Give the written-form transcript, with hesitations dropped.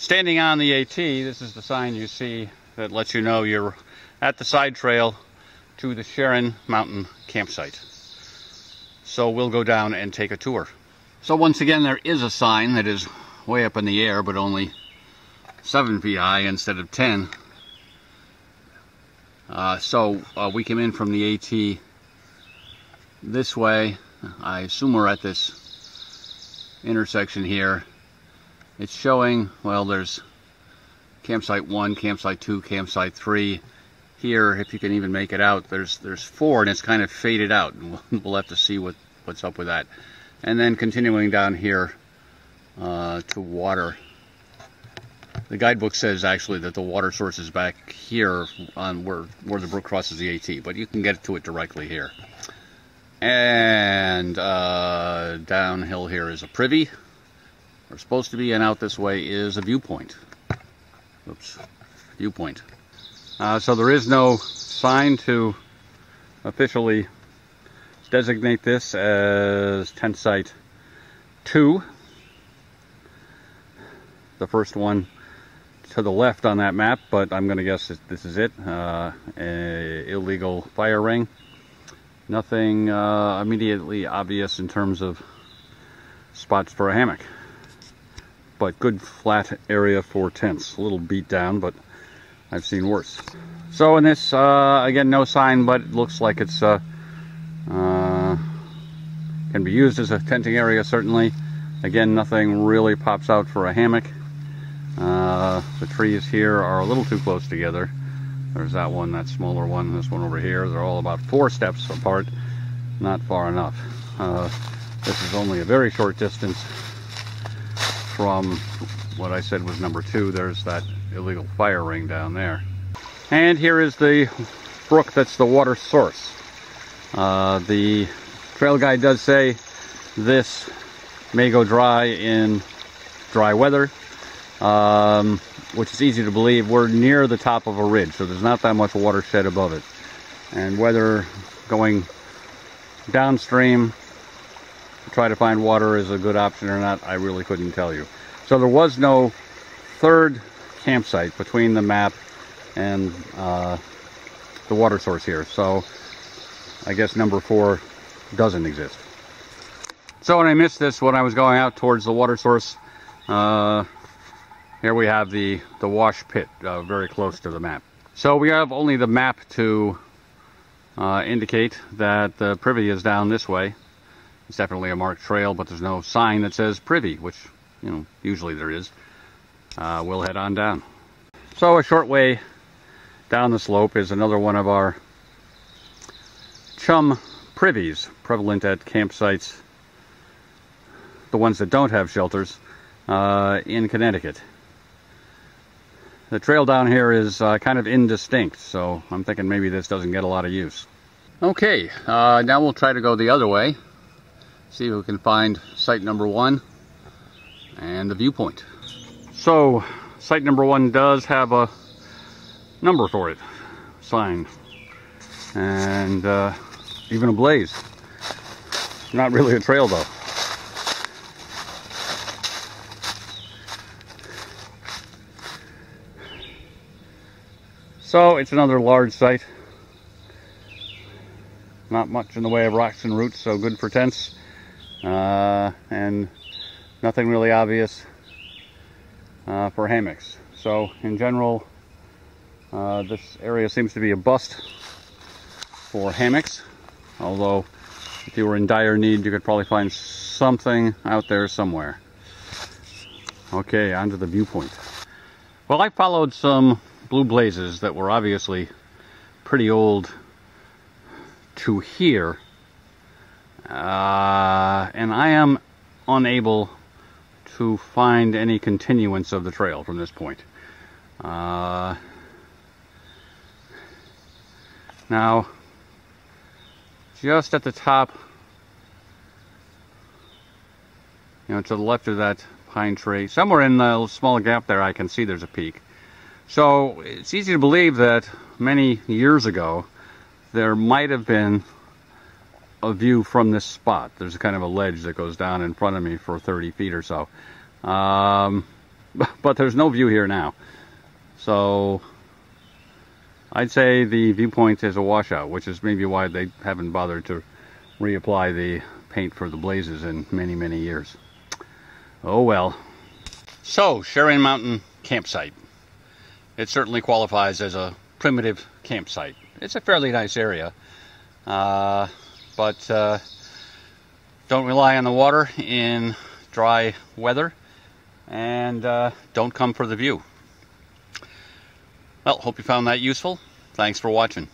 Standing on the AT, this is the sign you see that lets you know you're at the side trail to the Sharon Mtn Campsite. So we'll go down and take a tour. So once again, there is a sign that is way up in the air, but only 7 feet high instead of 10. So we came in from the AT this way. I assume we're at this intersection here. It's showing, well, there's campsite 1, campsite 2, campsite 3. Here, if you can even make it out, there's 4, and it's kind of faded out. We'll have to see what's up with that. And then continuing down here to water. The guidebook says actually that the water source is back here on where the brook crosses the AT, but you can get to it directly here. And downhill here is a Privy, or supposed to be, and out this way is a Viewpoint. Oops, Viewpoint. So there is no sign to officially designate this as tent site 2. The first one to the left on that map, but I'm going to guess that this is it. A illegal fire ring. Nothing immediately obvious in terms of spots for a hammock, but good flat area for tents. A little beat down, but I've seen worse. So in this, again, no sign, but it looks like it's can be used as a tenting area, certainly. Again, nothing really pops out for a hammock. The trees here are a little too close together. There's that one, that smaller one, this one over here. They're all about 4 steps apart, not far enough. This is only a very short distance from what I said was number 2. There's that illegal fire ring down there. And here is the brook that's the water source. The trail guide does say this may go dry in dry weather, which is easy to believe. We're near the top of a ridge, so there's not that much watershed above it. And whether going downstream to try to find water is a good option or not, I really couldn't tell you. So there was no third campsite between the map and the water source here. So I guess number 4 doesn't exist. So when I missed this, when I was going out towards the water source, here we have the wash pit, very close to the map. So we have only the map to indicate that the Privy is down this way. It's definitely a marked trail, but there's no sign that says Privy, which, you know, usually there is. We'll head on down. So a short way down the slope is another one of our chum privies, prevalent at campsites, the ones that don't have shelters, in Connecticut. The trail down here is kind of indistinct, so I'm thinking maybe this doesn't get a lot of use. Okay, now we'll try to go the other way, see if we can find site number 1 and the Viewpoint. So site number 1 does have a number for it, sign, and even a blaze. Not really a trail though. So it's another large site. Not much in the way of rocks and roots, so good for tents. And nothing really obvious for hammocks. So in general, this area seems to be a bust for hammocks. Although if you were in dire need, you could probably find something out there somewhere. Okay, on to the Viewpoint. Well, I followed some blue blazes that were obviously pretty old to here, and I am unable to find any continuance of the trail from this point. Now, just at the top, you know, to the left of that pine tree, somewhere in the small gap there, I can see there's a peak. So it's easy to believe that many years ago there might have been a view from this spot. There's a kind of a ledge that goes down in front of me for 30 feet or so. but there's no view here now. So I'd say the Viewpoint is a washout, which is maybe why they haven't bothered to reapply the paint for the blazes in many, many years. Oh well. So, Sharon Mtn Campsite. It certainly qualifies as a primitive campsite. It's a fairly nice area, but don't rely on the water in dry weather, and don't come for the view. Well, hope you found that useful. Thanks for watching.